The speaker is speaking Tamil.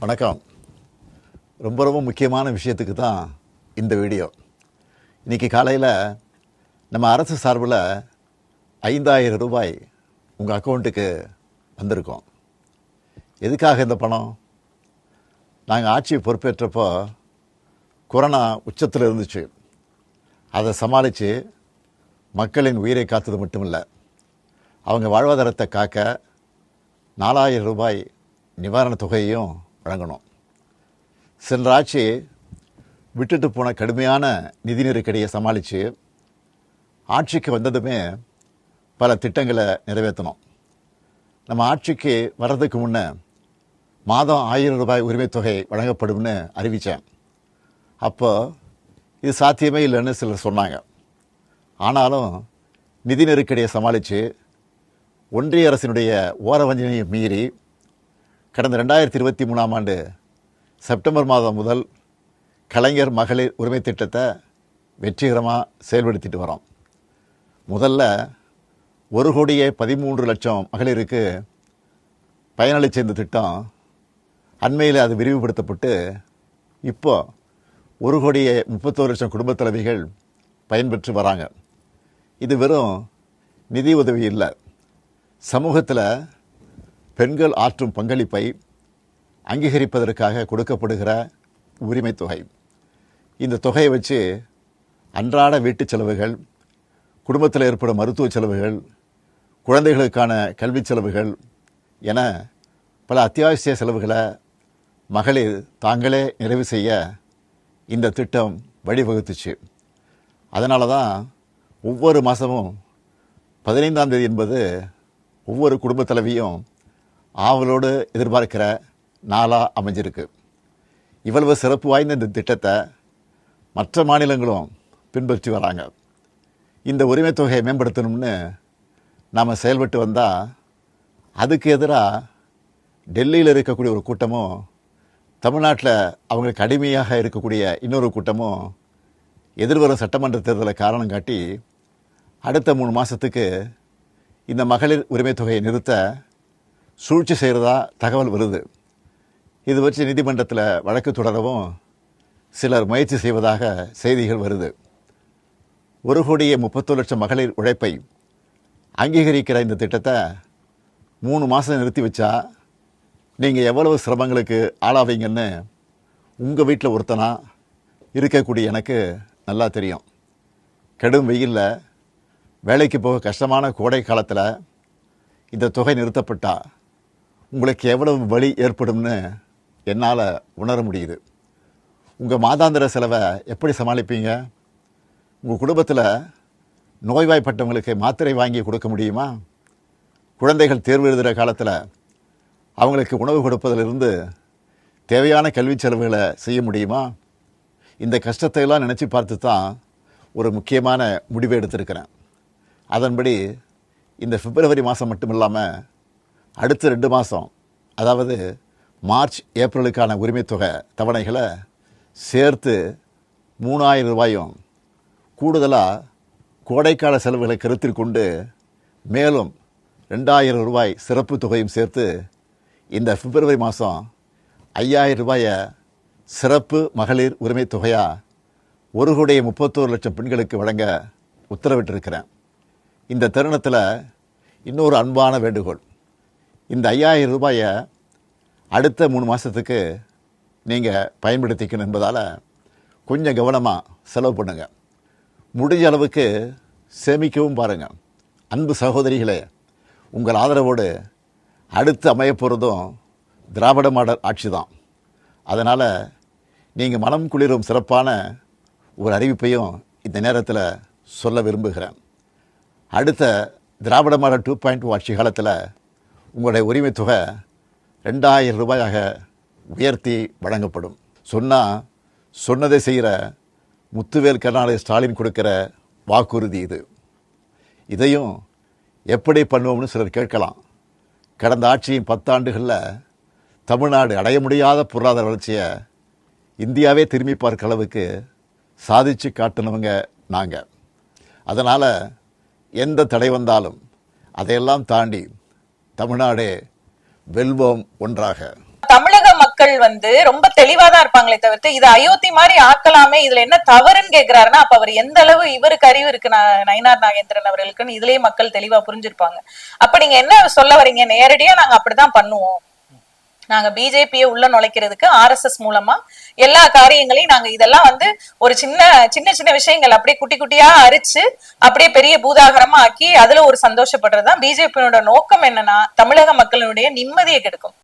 வணக்கம். ரொம்ப முக்கியமான விஷயத்துக்கு தான் இந்த வீடியோ. இன்றைக்கி காலையில் நம்ம அரசு சார்பில் 5,000 ரூபாய் உங்கள் அக்கௌண்ட்டுக்கு வந்திருக்கோம். எதுக்காக இந்த பணம்? நாங்கள் ஆட்சி பொறுப்பேற்றப்போ கொரோனா உச்சத்தில் இருந்துச்சு. அதை சமாளித்து மக்களின் உயிரை காத்தது மட்டும் இல்லை, அவங்க வாழ்வாதாரத்தை காக்க 4,000 ரூபாய் நிவாரணத் தொகையையும் வழங்கணும். சென்ற ஆட்சி விட்டுட்டு போன கடுமையான நிதி நெருக்கடியை சமாளித்து ஆட்சிக்கு வந்ததுமே பல திட்டங்களை நிறைவேற்றணும். நம்ம ஆட்சிக்கு வர்றதுக்கு முன்னே மாதம் 1,000 ரூபாய் உரிமைத் தொகை வழங்கப்படும்னு அறிவித்தேன். அப்போ இது சாத்தியமே இல்லைன்னு சிலர் சொன்னாங்க. ஆனாலும் நிதி நெருக்கடியை சமாளித்து ஒன்றிய அரசினுடைய ஓரவஞ்சனையை மீறி கடந்த 2023ஆம் ஆண்டு செப்டம்பர் மாதம் முதல் கலைஞர் மகளிர் உரிமை திட்டத்தை வெற்றிகரமாக செயல்படுத்திட்டு வரோம். முதல்ல 1,13,00,000 மகளிருக்கு பயனளித்த இந்த திட்டம் அண்மையில் அது விரிவுபடுத்தப்பட்டு இப்போ 1,31,00,000 குடும்பத் தலைவிகள் பயன்பெற்று வராங்க. இது வெறும் நிதி உதவி இல்லை, சமூகத்தில் பெண்கள் ஆற்றும் பங்களிப்பை அங்கீகரிப்பதற்காக கொடுக்கப்படுகிற உரிமை தொகை. இந்த தொகையை வச்சு அன்றாட வீட்டு செலவுகள், குடும்பத்தில் ஏற்படும் மருத்துவ செலவுகள், குழந்தைகளுக்கான கல்வி செலவுகள் என பல அத்தியாவசிய செலவுகளை மகளிர் தாங்களே நிறைவு செய்ய இந்த திட்டம் வழிவகுத்துச்சு. அதனால தான் ஒவ்வொரு மாதமும் 15ஆம் தேதி என்பது ஒவ்வொரு குடும்பத் தலைவியும் ஆவலோடு எதிர்பார்க்கிற நாளாக அமைஞ்சிருக்கு. இவ்வளவு சிறப்பு வாய்ந்த இந்த திட்டத்தை மற்ற மாநிலங்களும் பின்பற்றி வராங்க. இந்த உரிமை தொகையை மேம்படுத்தணும்னு நாம் செயல்பட்டு வந்தால் அதுக்கு எதிராக டெல்லியில் இருக்கக்கூடிய ஒரு கூட்டமும், தமிழ்நாட்டில் அவங்களுக்கு அடிமையாக இருக்கக்கூடிய இன்னொரு கூட்டமும் எதிர்வரும் சட்டமன்ற தேர்தலை காரணம் காட்டி அடுத்த 3 மாதத்துக்கு இந்த மகளிர் உரிமை தொகையை நிறுத்த சூழ்ச்சி செய்கிறதா தகவல் வருது. இது வச்சு நீதிமன்றத்தில் வழக்கு தொடரவும் சிலர் முயற்சி செய்வதாக செய்திகள் வருது. 1,31,00,000 மகளிர் உழைப்பை அங்கீகரிக்கிற இந்த திட்டத்தை 3 மாதம் நிறுத்தி வச்சா நீங்கள் எவ்வளவு சிரமங்களுக்கு ஆளாவீங்கன்னு உங்கள் வீட்டில் ஒருத்தனா இருக்கக்கூடிய எனக்கு நல்லா தெரியும். கடும் வெயிலில் வேலைக்கு போக கஷ்டமான கோடை காலத்தில் இந்த தொகை நிறுத்தப்பட்டால் உங்களுக்கு எவ்வளவு வலி ஏற்படும்னு என்னால் உணர முடியுது. உங்கள் மாதாந்திர செலவை எப்படி சமாளிப்பீங்க? உங்கள் குடும்பத்தில் நோய்வாய்ப்பட்டவங்களுக்கு மாத்திரை வாங்கி கொடுக்க முடியுமா? குழந்தைகள் தேர்வு எழுதுகிற காலத்தில் அவங்களுக்கு உணவு கொடுப்பதிலிருந்து தேவையான கல்வி செலவுகளை செய்ய முடியுமா? இந்த கஷ்டத்தையெல்லாம் நினச்சி பார்த்து தான் ஒரு முக்கியமான முடிவை எடுத்திருக்கிறேன். அதன்படி இந்த பிப்ரவரி மாதம் மட்டும் இல்லாமல் அடுத்த 2 மாதம், அதாவது மார்ச் ஏப்ரலுக்கான உரிமைத் தொகை தவணைகளை சேர்த்து 3,000 ரூபாயும், கூடுதலாக கோடைக்கால செலவுகளை கருத்தில் கொண்டு மேலும் 2,000 ரூபாய் சிறப்பு தொகையும் சேர்த்து இந்த பிப்ரவரி மாதம் 5,000 ரூபாயை சிறப்பு மகளிர் உரிமை தொகையாக 1,31,00,000 பெண்களுக்கு வழங்க உத்தரவிட்டிருக்கிறேன். இந்த தருணத்தில் இன்னொரு அன்பான வேண்டுகோள். இந்த 5,000 ரூபாயை அடுத்த 3 மாதத்துக்கு நீங்கள் பயன்படுத்திக்கணும் என்பதால் கொஞ்சம் கவனமாக செலவு பண்ணுங்கள். முடிஞ்ச அளவுக்கு சேமிக்கவும் பாருங்கள். அன்பு சகோதரிகளே, உங்கள் ஆதரவோடு அடுத்து அமையப்போகிறதும் திராவிட மாடல் ஆட்சி தான். அதனால் நீங்கள் மனம் குளிரும் சிறப்பான ஒரு அறிவிப்பையும் இந்த நேரத்தில் சொல்ல விரும்புகிறேன். அடுத்த திராவிட மாடல் 2.0 ஆட்சி காலத்தில் உங்களுடைய உரிமை தொகை 2,000 ரூபாயாக உயர்த்தி வழங்கப்படும். சொன்னதை செய்கிற முத்துவேல் கருணாநிதி ஸ்டாலின் கொடுக்கிற வாக்குறுதி இது. இதையும் எப்படி பண்ணுவோம்னு சிலர் கேட்கலாம். கடந்த ஆட்சியின் 10 ஆண்டுகளில் தமிழ்நாடு அடைய முடியாத பொருளாதார வளர்ச்சியை இந்தியாவே திரும்பி பார்க்க அளவுக்கு சாதித்து காட்டினவங்க நாங்கள். அதனால் எந்த தடை வந்தாலும் அதையெல்லாம் தாண்டி தமிழ்நாடே வெல்வோம் ஒன்றாக. தமிழக மக்கள் வந்து ரொம்ப தெளிவாதான் இருப்பாங்களே தவிர்த்து இது அயோத்தி மாதிரி ஆக்கலாமே, இதுல என்ன தவறுன்னு கேக்குறாருன்னா அப்ப அவர் எந்த அளவு இவருக்கு அறிவு இருக்கு நயினார் நாகேந்திரன் அவர்களுக்குன்னு இதுலயே மக்கள் தெளிவா புரிஞ்சிருப்பாங்க. அப்ப நீங்க என்ன சொல்ல வரீங்க? நேரடியா நாங்க அப்படிதான் பண்ணுவோம், நாங்க பிஜேபியை உள்ள நுழைக்கிறதுக்கு ஆர்எஸ்எஸ் மூலமா எல்லா காரியங்களையும் நாங்க இதெல்லாம் வந்து ஒரு சின்ன சின்ன சின்ன விஷயங்கள் அப்படியே குட்டி குட்டியா அரிச்சு அப்படியே பெரிய பூதாகரமா ஆக்கி அதுல ஒரு சந்தோஷப்படுறதுதான் பிஜேபியோட நோக்கம். என்னன்னா தமிழக மக்களுடைய நிம்மதியை கெடுக்கும்.